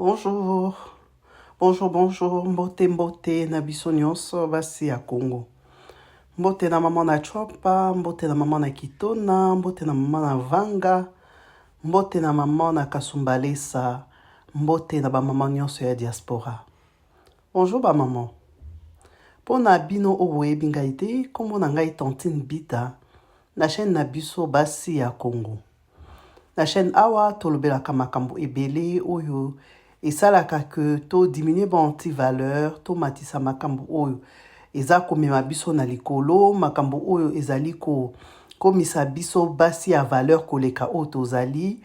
Bonjour. Bonjour. Mbote na biso nyonso basi ya Congo. Mbote na mama na Chopa, mbote na mama na Kitona, mbote na mama na Vanga, mbote na mama na Kasumbalesa, mbote na ba mama nyonso ya diaspora. Bonjour ba maman. Pona bino oboyebi ngai te, kombo na ngai Tantine Bita, na chaîne na biso basi ya Congo. Na chaîne awa tolobelaka makambo ebele oyo esalaka que to diminuer ba anti-valeur, to matisa makambo oyo eza komema biso na likolo, makambo oyo ezali komisa biso basi ya valeur koleka oyo tozali.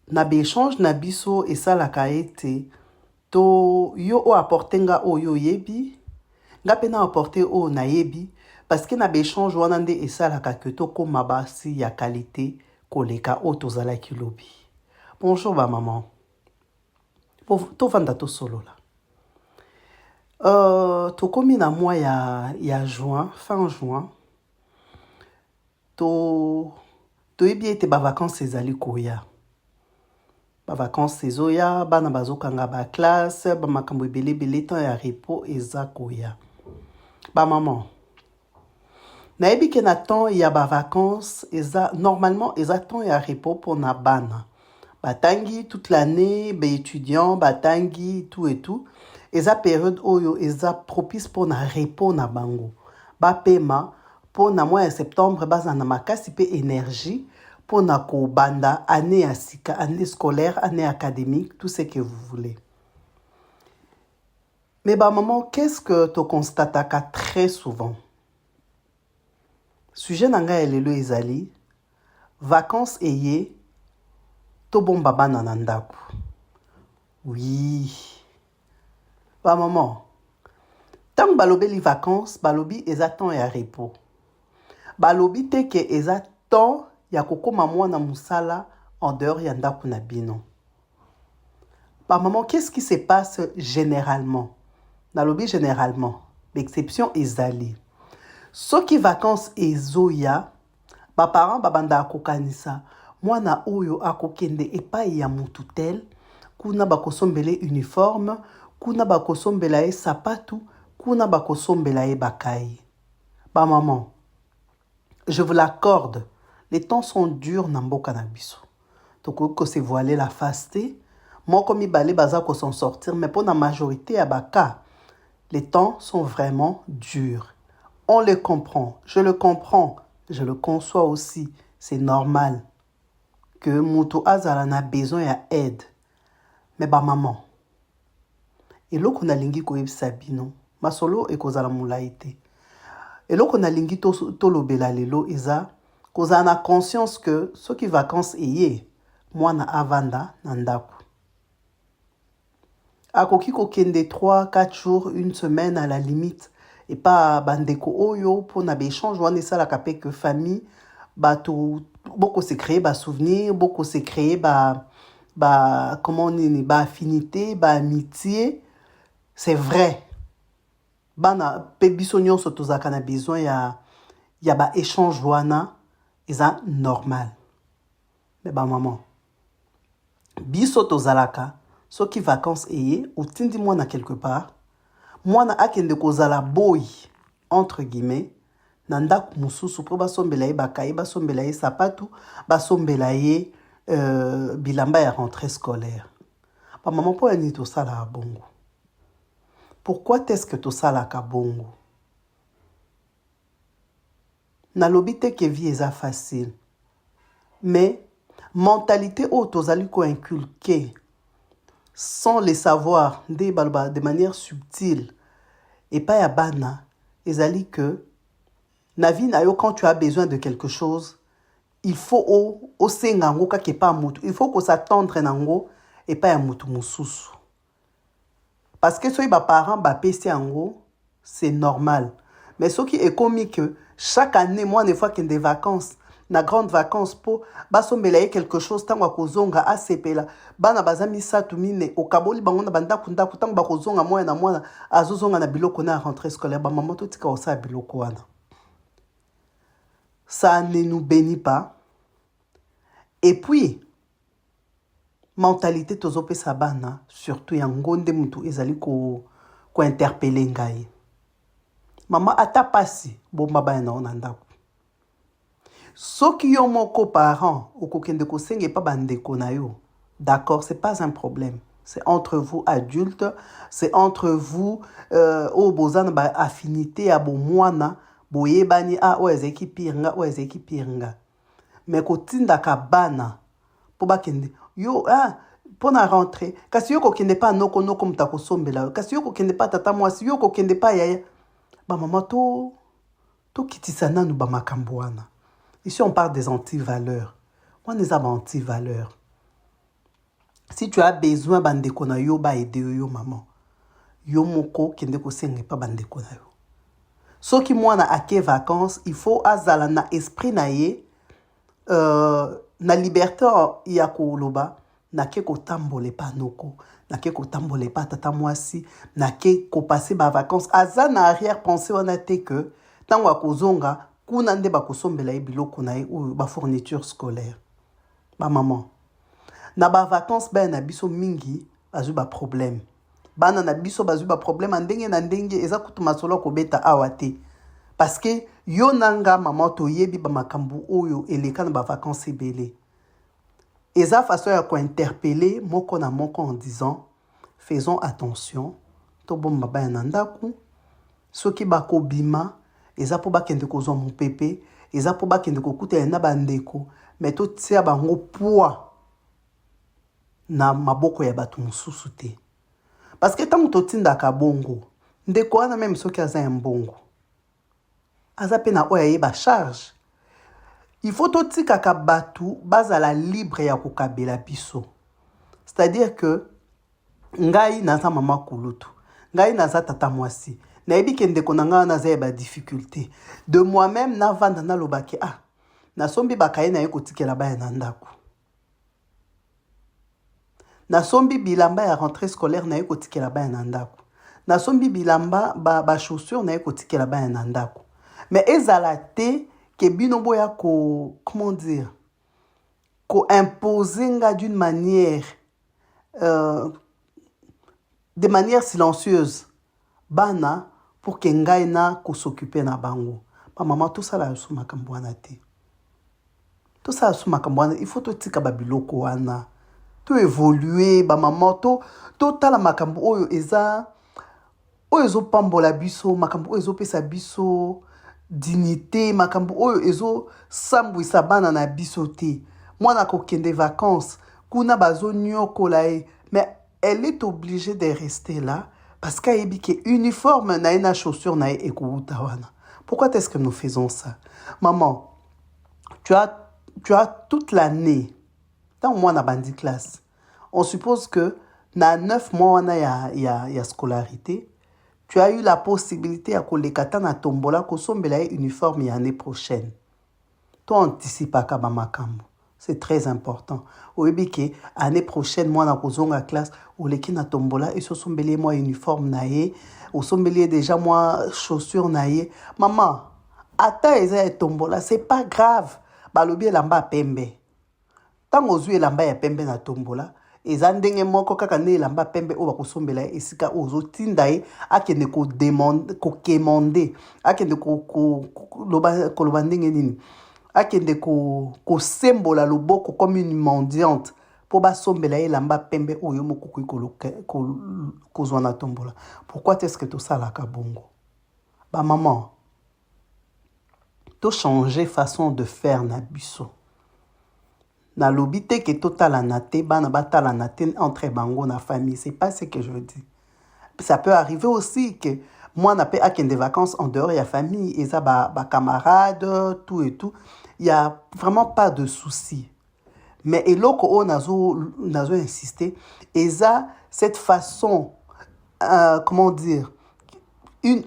Na échange na biso esalaka ete to yo o apportenga oyo yebi, nga pe na apporter oyo na yebi, parce que na échange wana nde esalaka que to koma basi ya qualité koleka oyo tozalaki lobi. Bonjour ba maman. Tovanda tosolola. Tokomi na mois ya juin, fin juin. Toyebi ete ba vacances ezali koya. Ba vacances ezoya, bana bazokanga ba classe, ba makambo ebele temps ya repos eza koya. Ba maman. Nayebi ke na temps ya ba vacances normalement eza temps ya repos pour na bana. Batangi toute l'année, ba étudiants, batangi tout et tout. Eza période oyo eza propice pour na repos na bango. Ba pema pour na mois de septembre baza na makasi pe énergie pour na ko banda année ya sika, année scolaire, année académique, tout ce que vous voulez. Mais ba maman, qu'est-ce que tu constates très souvent? Sujet nanga elelo ezali vacances eye to bomba bana na ndako. Oui. Ba maman. Tant balobi les vacances, balobi eza temps ya repos. Balobi te ke eza temps ya kokoma mwana musala en dehors ya ndako na bino. Ba maman, qu'est-ce qui se passe généralement? Balobi généralement, l'exception ezali. Soki vacances ezoya, ba parents babanda kokanisa mwana oyo akokende epai ya mutu tel, kuna bakosombele uniforme, kuna bakosombela ye sapatu, kuna bakosombela ye bakai. Ba maman, je vous l'accorde, les temps sont durs na mboka na biso. Toko ko se voiler la face te, moko mibale baza ko s'en sortir, mais pour la majorité ya baka, les temps sont vraiment durs. On le comprend, je le comprends, je le conçois aussi, c'est normal que mutu azala na besoin ya aide. Mais ba maman, eloko na lingi koyebisa bino, masolo ekozala molai te. Eloko na lingi tolobela lelo eza kozala na conscience que soki vacances eye, mwana avanda na ndako. Akoki kokende 3-4 jours, une semaine à la limite, et pas bandeko oyo pour na échange wana esalaka pe que famille bato beaucoup se créer ba souvenir, beaucoup se créer ba comment on dit ba affinité, ba amitié. C'est vrai. Bana pe biso nyonso tozaka na besoin ya ba échange wana eza normal. Mais ba maman, biso tozalaka soki vacances eye otindi mwana quelque part, mwana akende kozala boy entre guillemets na ndako mususu po basombela ye bakai, basombela ye sapatu, basombela ye bilamba ya rentrée scolaire. Ba maman, po ani tosala bongo? Pourquoi est-ce que tosalaka bongo? Nalobi te ke vie eza facile. Mais mentalité o tozali ko inculquer sans le savoir de manière subtile et pas ya bana ezali que na vie na yo quand tu as besoin de quelque chose, il faut o senga ngo kake pa mutu, il faut ko s'attendre nango et pas ya mutu mususu. Parce que soki ba parents ba pesi yango, c'est normal. Mais ce qui est comique que chaque année moi une fois qu'il y a des vacances, na grande vacances po basombela ye quelque chose tango akozonga asepela bana bazami satu mine okaboli bango na bandako ndako tango bakozonga moya na mwana azozonga na biloko na rentrée scolaire, ba maman totika osa biloko wana. Ça ne nous bénit pas. Et puis mentalité tozopesa bana surtout ya ngonde mutu ezali ko interpeller ngai. Mama ata pasi bomba bana na ona ndako. Soki yo moko parent okokende kosenge pa bandeko na yo, d'accord, c'est pas un problème. C'est entre vous adultes, c'est entre vous au bozana ba affinité à bo mwana boyebani a oezeki piringa oezeki piringa. Mais kotinda ka bana po bakende yo pour na rentrer kasi yo kokende pa noko muta kosombela kasi yo kokende pa tata mwasi yo kokende pa yaya ba mama to kitisa nanu ba makambo wana. Ici on parle des anti-valeurs. Moi les anti-valeurs. Si tu as besoin bandeko na yo ba aider yo maman. Yo moko kende ko senge pa bandeko na yo. Soki mwana ake vacances, il faut azala na esprit na ye na liberté ya koloba na ke ko tambole pa noko, na ke ko tambole pa tata mwasi, na ke ko passer ba vacances aza na arrière pensée wana te que tango akozonga kuna nde ba kosombela ye biloko na ye ou ba fourniture scolaire. Ba maman na ba vacances ba na biso mingi azu ba problème. Bana na biso bazu ba problème ndenge na ndenge eza kutu masolo ko beta awate. Parce que yo nanga maman to yebi ba makambu oyo eleka na ba vacances ebele. Eza façon ya ko interpeller moko na moko en disant faisons attention to bomba ba na ndaku soki bako bima eza po bakende kozwa mopepe eza po bakende kokuta na bandeko mais to tia bango poids na maboko ya batu mususu te. Parce que tant que tu as bongo, ndeko wana même soki aza mbongo. Aza pe na oya yeba charge. Il faut toti kaka batu bazala libre ya kokabela biso. C'est-à-dire que ngai naza mama kulutu. Ngai naza tata mwasi. Na yebi ke ndeko na nga naza yeba difficulté. De moi-même na vanda na lobaki na sombi bakaye na ye kotikela baya na ndako. Na sombi bilamba ya rentrée scolaire na ye kotikela baya na ndako. Na sombi bilamba ba chaussures na ye kotikela baya na ndako. Mais ezala te ke bino boya comment dire, ko imposer nga d'une manière de manière silencieuse bana pour que ngai na ko s'occuper na bango. Ba maman tout ça la suma kambwana te. Tout ça suma kambwana, il faut to tika ba biloko wana. To évoluer ba maman to tala makambo oyo eza oyo ezo pambola biso makambo oyo ezo pesa biso dignité makambo oyo ezo sambwisa bana na biso te. Mwana kokende vacances kuna bazo nyokola e mais elle est obligée de rester là parce qu'elle dit que uniforme na ena chaussure na e ekuuta wana. Pourquoi est-ce que nous faisons ça? Maman, tu as toute l'année dans moi na bandi classe. On suppose que na 9 mois na ya scolarité, tu as eu la possibilité à kolekata na tombola kosombela uniforme l'année prochaine. To anticipa ka ba makambo. C'est très important. Oyebi ke année prochaine moi na kozonga classe oleki na tombola et sosombele moi uniforme na ye, osombele déjà moi chaussures na ye. Maman, ata eza tombola, c'est pas grave. Balobi elamba pembe. Tango ozwi elamba ya pembe na tombola, eza ndenge moko kaka ne elamba pembe o bakosombela esika ozotinda ye akende ko demander ko quémander akende ko loba ndenge nini akende ko sembola loboko comme une mendiante pour basombela ye elamba pembe oyo moko ko zwa na tombola. Pourquoi est-ce que tout ça la kabongo? Ba maman, to changer façon de faire na biso. Na lobité que total anate bana batala nate entre bango na famille, c'est pas ce que je dis. Ça peut arriver aussi que moi n'a pas des vacances en dehors, il y a famille, et ça ba camarades, tout et tout. Il y a vraiment pas de souci. Mais et là qu'on nazo insister, et ça cette façon comment dire,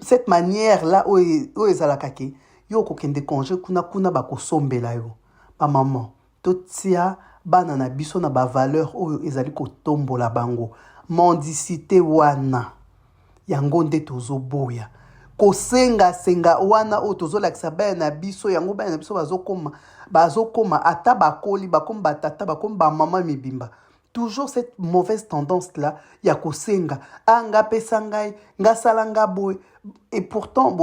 cette manière là où ezala kake, yo ko kende congé kuna ba ko sombela yo. Ba maman totia bana na biso na ba valeur oyo ezali ko tombola bango mendicité wana yango nde tozoboya ko senga wana o tozolakisa bana na biso yango bana na biso bazokoma ata bakoli bakoma batata bakoma ba mama mibimba toujours cette mauvaise tendance-là, il y a kosenga, anga pesangai, nga salanga boy. Et pourtant,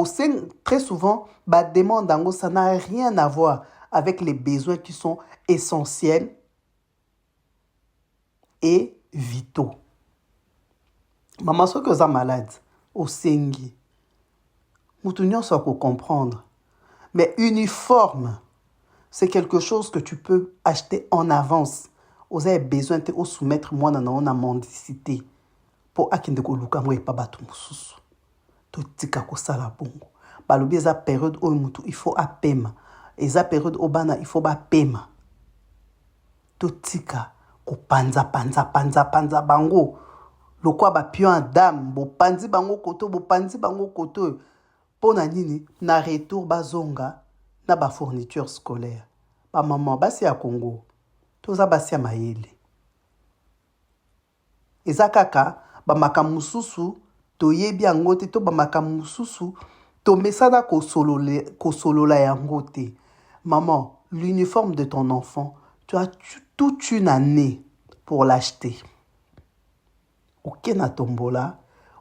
très souvent, bah, demande dango, ça n'a rien à voir avec les besoins qui sont essentiels et vitaux. Maman, ce que vous êtes malade, au sengi, nous tenions ça pour comprendre. Mais uniforme, c'est quelque chose que tu peux acheter en avance. Vous avez besoin de soumettre moi dans la mendicité pour akinde ko luka moi pas batu mususu. To tika ko sala bongo. Balobi eza période où mutu il faut apema. Eza période obana il faut ba pema. To tika ko panza bango. Lokwa ba pion dame bo panzi bango koto pona nini na retour bazonga na ba fourniture scolaire. Ba maman basi ya Congo. Toza basi ya mayele. Eza kaka ba makamususu to yebi yango te to ba makamususu to mesana ko solola yango te. Maman, l'uniforme de ton enfant, tu as toute une année pour l'acheter. Ok na tombola,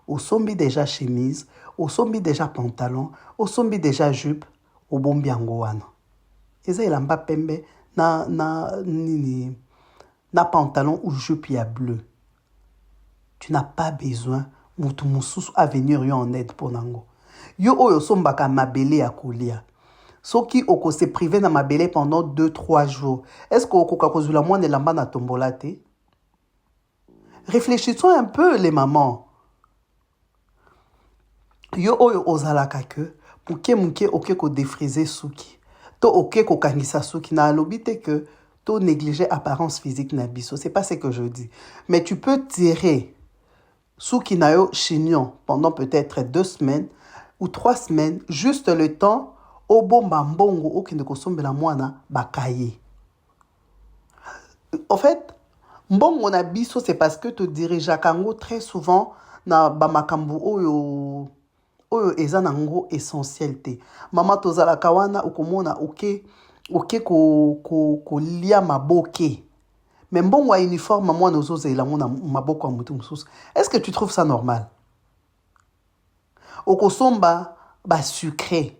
au sombi déjà chemise, au sombi déjà pantalon, au sombi déjà jupe, au bombi yango wana. Eza elamba pembe na pantalon ou jupe ya bleu. Tu n'as pas besoin mutu mususu à venir yo en aide pour nango. Yo oyo sombaka mabele ya kolia. Soki oko se privé na mabele pendant 2-3 jours. Est-ce que oko kakozula mwana elamba na tombola te? Réfléchissons un peu les mamans. Yo oyo ozalaka ke muke oke ko défriser suki. To oke ko kangisa suki na alobite que to négliger apparence physique na biso. C'est pas ce que je dis. Mais tu peux tirer suki na yo chignon pendant peut-être 2 semaines ou 3 semaines, juste le temps au bomba mbongo okende kosombela mwana bakaye. En fait, mbongo na biso c'est parce que te dirige kango très souvent na bamakambu oyo eza nango essentiel te. Mama tozala kawana okomona oke ko lia maboke. Mais mbongo a uniforme mwana ozozela mona maboko ya mutu mususu. Est-ce que tu trouves ça normal? Okosomba ba sucré.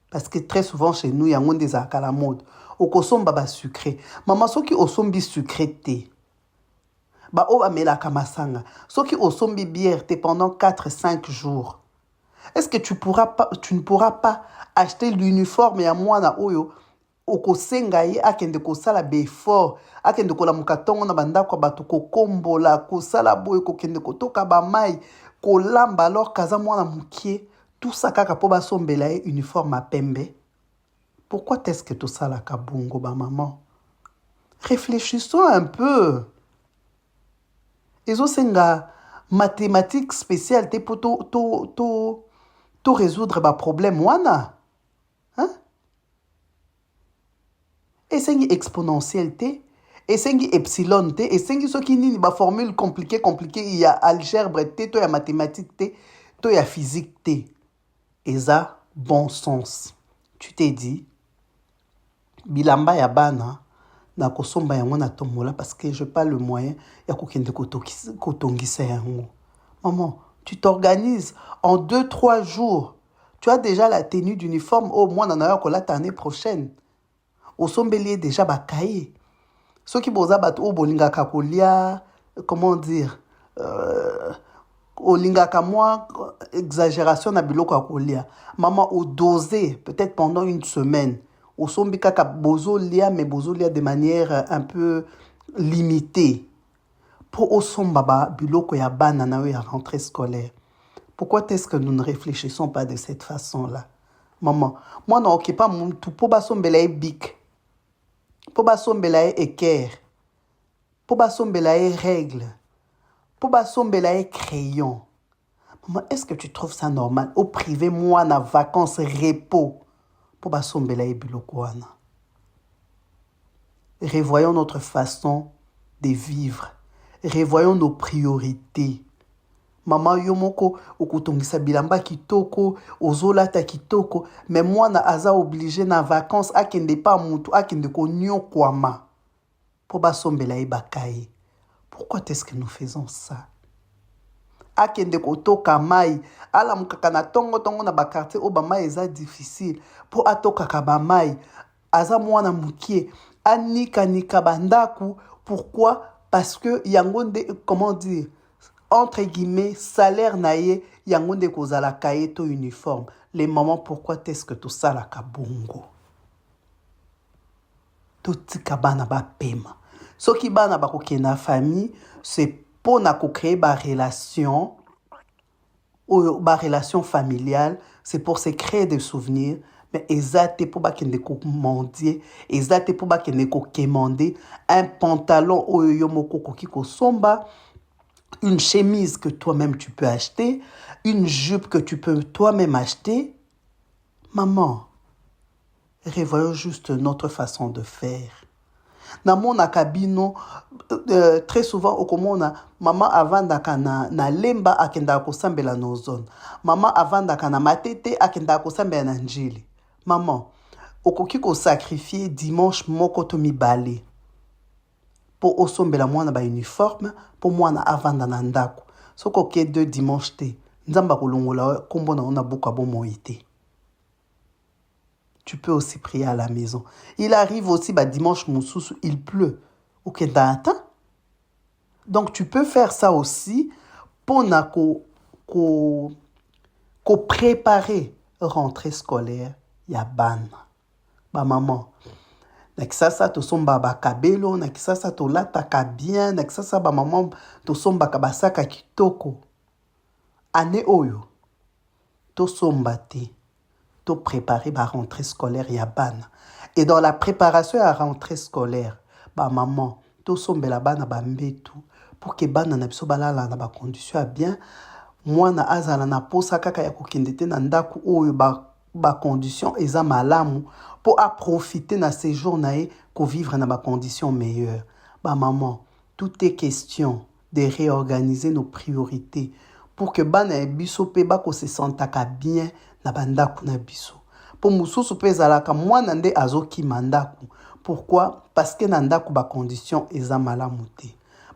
Parce que très souvent chez nous, il y a des à la mode. Okosomba ba sucré. Maman, soki osombi sucré te. Ba o amela kamasanga. Soki osombi bière te pendant 4-5 jours. Est-ce que tu ne pourras pas acheter l'uniforme ya mwana oyo okosenga ye akende kosala befort akende kola mukatongo na bandako bato kokombola kosala boye kokende kotoka ba mai kolamba alors kaza mwana mukie tout ça kaka po basombela ye uniforme à pembe. Pourquoi est-ce que tout ça la kabungo ba maman? Réfléchissons un peu. Ezosenga mathématiques spéciales te pour to résoudre ba problème wana. Hein? Esengi exponentielle te, esengi epsilon te, esengi soki nini ba formule compliquée, il y a algèbre te, to ya mathématique te, to ya physique te. Eza bon sens. Tu t'es dit, bilamba ya bana, na kosomba yango na tomola parce que je pas le moyen ya kokende kotongisa yango. Maman, tu t'organises en 2-3 jours. Tu as déjà la tenue d'uniforme au moins dans l'année prochaine. Osombeli déjà bakaye. Ceux qui boza bat o bolinga kakolia, comment dire, olinga ka moi exagération na biloko akolia. Maman o dosé peut-être pendant 1 semaine. Osombi kaka bozo lia mais bozo lia de manière un peu limitée. Pour osombaba biloko ya bana na ya rentrée scolaire. Pourquoi est-ce que nous ne réfléchissons pas de cette façon-là? Maman, moi non ok pas mon tout pour basombela e bic. Pour basombela e équerre. Pour basombela e règle. Pour basombela e crayon. Maman, est-ce que tu trouves ça normal? Au privé, moi, na vacances, repos. Pour basombela e biloko wana. Revoyons notre façon de vivre. Revoyons nos priorités. Maman yomoko okutongisa bilamba kitoko, ozolata kitoko, mais moi na aza obligé na vacances akende pa mutu akende ko nyokwama. Po basombela e bakaye. Pourquoi est-ce que nous faisons ça? Akende kotoka mai ala mukaka na tongo na bakartier o bamai eza difficile po atokaka bamai aza mwana mukie anika bandaku. Pourquoi? Parce que yango nde, comment dire, entre guillemets, salaire naye yango nde kozala kaye to uniforme. Les mamans, pourquoi est-ce que tout ça la kabongo? Totika bana ba pema. Soki bana ba kokena famille, c'est pour na ko créer ba relation ou ba relation familiale, c'est pour se créer des souvenirs. Mais ezate pour ba kende ko mendier, ezate pour ba kende ko quémander un pantalon oyo moko koki ko somba, une chemise que toi-même tu peux acheter, une jupe que tu peux toi-même acheter. Maman, revoyons juste notre façon de faire. Na mona kabino très souvent okomona maman avandaka na lemba akenda kosambela no zone. Maman avandaka na matete akenda kosambela na njili. Maman, okoki ko sacrifier dimanche moko to mibale pour osombela mwana ba uniforme pour mwana avanda na ndako. Soko ke deux dimanche te nzamba kolongola kombo na ona buka bomo ite. Tu peux aussi prier à la maison. Il arrive aussi, dimanche moussousou, il pleut. Ok, d'accord. Donc, tu peux faire ça aussi pour préparer rentrée scolaire. Ya ban. Ba maman. Nakisasa to somba ba kabelo, nakisasa to lataka bien, nakisasa ba maman to somba kabasaka kitoko. Ane oyo. To somba te. To préparer la rentrée scolaire ya bana. Et dans la préparation à la rentrée scolaire, maman, to sombela bana bambetu pour que bana na biso balala na ba condition bien. Moi na azala na posa kaka ya kokendete na ndaku oyo ba condition eza malamu pour profiter na séjour nae ko vivre na ba condition meilleure. Maman, tout est question de réorganiser nos priorités pour que bana biso pe ba ko se sentaka bien na bandaku na biso. Pour mususu pe zalaka mwana nde azoki mandaku. Pourquoi? Parce que na ndaku ba condition eza malamu te.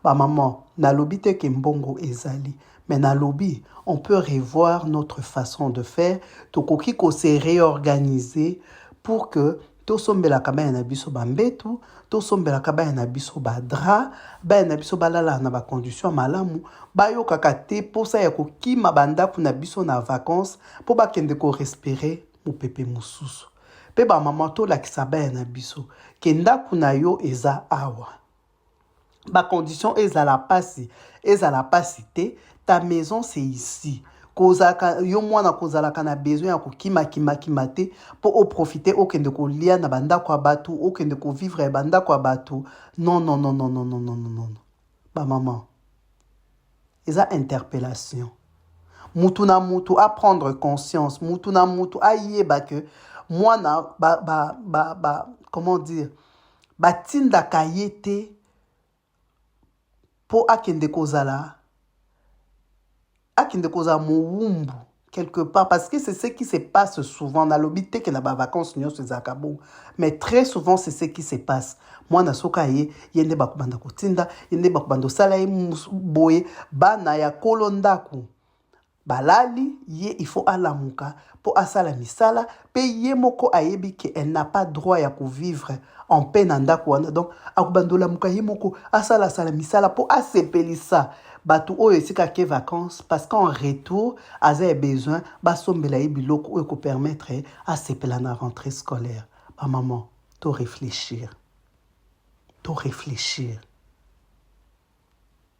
Maman, na lobi te ke mbongo ezali. Mais na lobi, on peut revoir notre façon de faire. Tokoki ko se réorganiser pour que to sombela kabaya na biso bambetu, to sombela kabaya na biso badra, ba na biso balala na ba condition malamu, ba yo kakate pour ça ya kokima bandaku na biso na vacances pour ba kende ko respirer mu pepe mususu. Pe ba maman to la kisaba na biso, kenda kuna yo eza awa. Ba condition ezala pasi te, ta maison c'est ici. Kozaka yo mwana kozalaka na besoin ya kokima te pour profiter okende ko lia na banda kwa batu, okende ko vivre banda kwa batu. Non. Ba maman. Eza interpellation. Mutu na mutu à prendre conscience, mutu na mutu a yeba que mwana comment dire, batinda kayete pour akende kozala mowumbu quelque part, parce que c'est ce qui se passe souvent dans l'obité que na ba vacances nyo se zakabo, mais très souvent c'est ce qui se passe. Moi na soka yende bakubanda kotinda, yende bakubando sala boye bana ya kolondaku balali ye il faut alamuka pour asala misala pe ye moko ayebi que elle n'a pas droit ya ko vivre en paix na ndaku wana. Donc akubandola muka ye moko asala misala pour asepelisa batu oyo esika ke vacances, parce qu'en retour aza besoin basombela ye biloko oyo ko permettre asepela na rentrée scolaire. Ba maman, to réfléchir.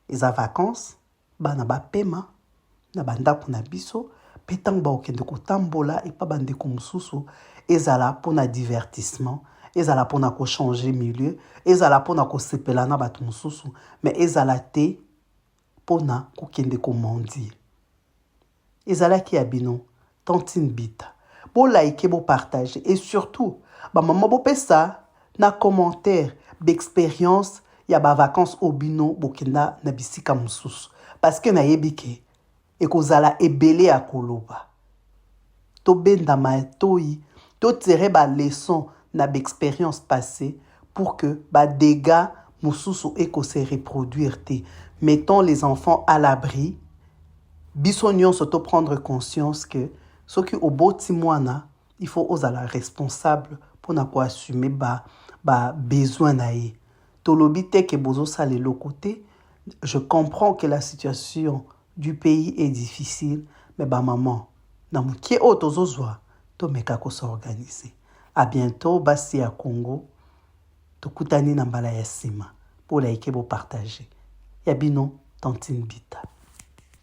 Eza vacances bana ba pema na bandaku na biso petang ba okende kotambola et pa bandeko mususu ezala pona divertissement, ezala pona ko changer milieu, ezala pona ko sepela na batu mususu, mais ezala te pona ko kende ko mondi. Ezala ki abino tantine bita. Bo like, bo partager et surtout ba maman bo pesa na commentaire d'expérience ya ba vacances au bino bokenda na bisika mususu, parce que na yebike et kozala ebele ya koloba. To benda matoi, to tirer ba leçon na expérience passée pour que ba dégâts mosusu eko se reproduire te. Mettons les enfants à l'abri. Biso nyonso to prendre conscience que soki oboti mwana, il faut ozala responsable pour na ko assumer ba besoin na ye. Tolobi te ke bozo sale le côté. Je comprends que la situation du pays est difficile, mais maman, na mukie o tozozwa to meka ko s'organiser. À bientôt, basi à Congo. Tokutani na mbala ya sima. Pour like bo partager. Yabino, Tantine Bita.